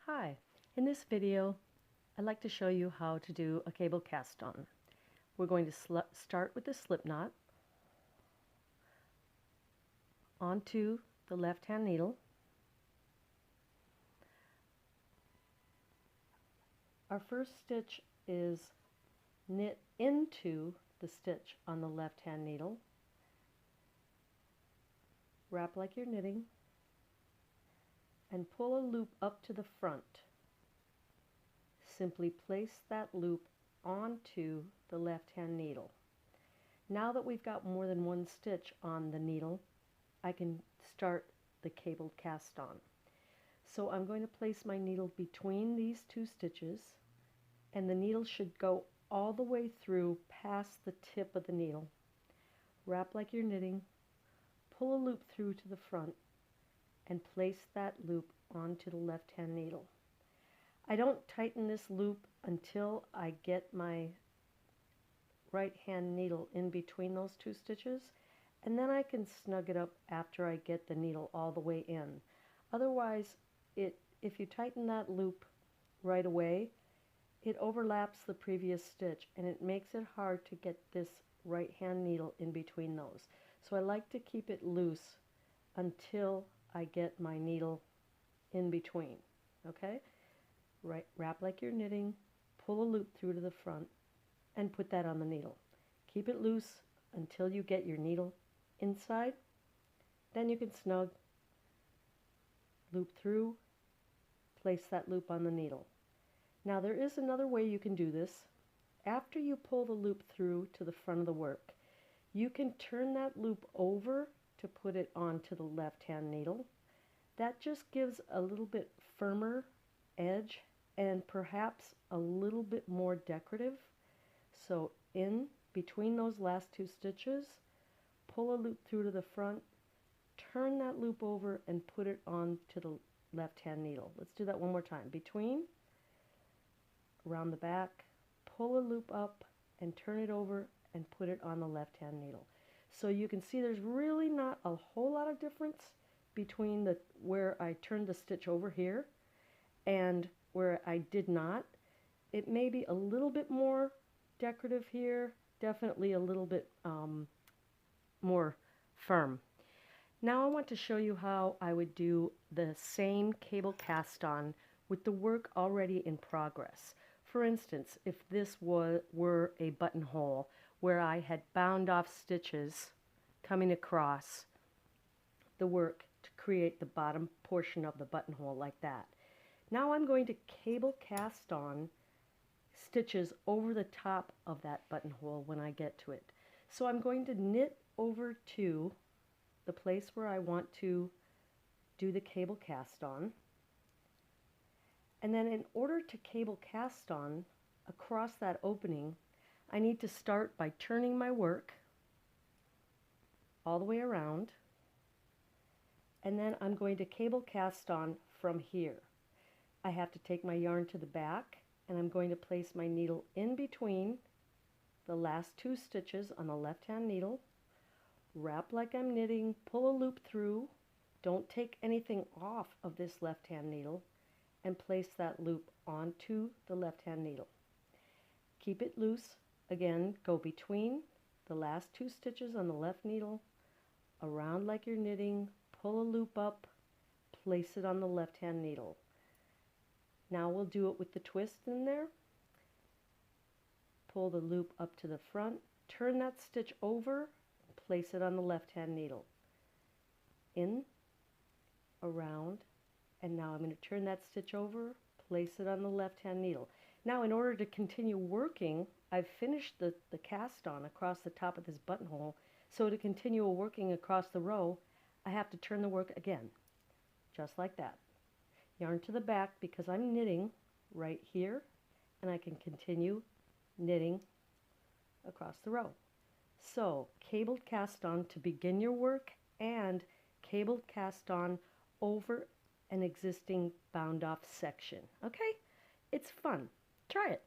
Hi, in this video I'd like to show you how to do a cable cast on. We're going to start with the slip knot onto the left hand needle. Our first stitch is knit into the stitch on the left hand needle. Wrap like you're knitting and pull a loop up to the front. Simply place that loop onto the left hand needle. Now that we've got more than one stitch on the needle, I can start the cable cast on. So I'm going to place my needle between these two stitches, and the needle should go all the way through past the tip of the needle. Wrap like you're knitting, pull a loop through to the front, and place that loop onto the left hand needle. I don't tighten this loop until I get my right hand needle in between those two stitches, and then I can snug it up after I get the needle all the way in. Otherwise, if you tighten that loop right away, it overlaps the previous stitch and it makes it hard to get this right hand needle in between those. So I like to keep it loose until I get my needle in between. Okay? Wrap like you're knitting, pull a loop through to the front, and put that on the needle. Keep it loose until you get your needle inside. Then you can snug, loop through, place that loop on the needle. Now there is another way you can do this. After you pull the loop through to the front of the work, you can turn that loop over to put it onto the left hand needle. That just gives a little bit firmer edge and perhaps a little bit more decorative. So in between those last two stitches, pull a loop through to the front, turn that loop over and put it onto the left hand needle. Let's do that one more time. Between, around the back, pull a loop up and turn it over and put it on the left hand needle. So you can see there's really not a whole lot of difference between where I turned the stitch over here and where I did not. It may be a little bit more decorative here, definitely a little bit more firm. Now I want to show you how I would do the same cable cast on with the work already in progress. For instance, if this were a buttonhole where I had bound off stitches coming across the work to create the bottom portion of the buttonhole like that. Now I'm going to cable cast on stitches over the top of that buttonhole when I get to it. So I'm going to knit over to the place where I want to do the cable cast on. And then in order to cable cast on across that opening, I need to start by turning my work all the way around, and then I'm going to cable cast on from here. I have to take my yarn to the back, and I'm going to place my needle in between the last two stitches on the left hand needle, wrap like I'm knitting, pull a loop through, don't take anything off of this left hand needle, and place that loop onto the left hand needle. Keep it loose. Again, go between the last two stitches on the left needle, around like you're knitting, pull a loop up, place it on the left hand needle. Now we'll do it with the twist in there. Pull the loop up to the front, turn that stitch over, place it on the left hand needle. In, around, and now I'm going to turn that stitch over, place it on the left hand needle. Now in order to continue working, I've finished the cast on across the top of this buttonhole, so to continue working across the row, I have to turn the work again, just like that. Yarn to the back because I'm knitting right here, and I can continue knitting across the row. So, cabled cast on to begin your work and cabled cast on over an existing bound off section. Okay? It's fun. Try it.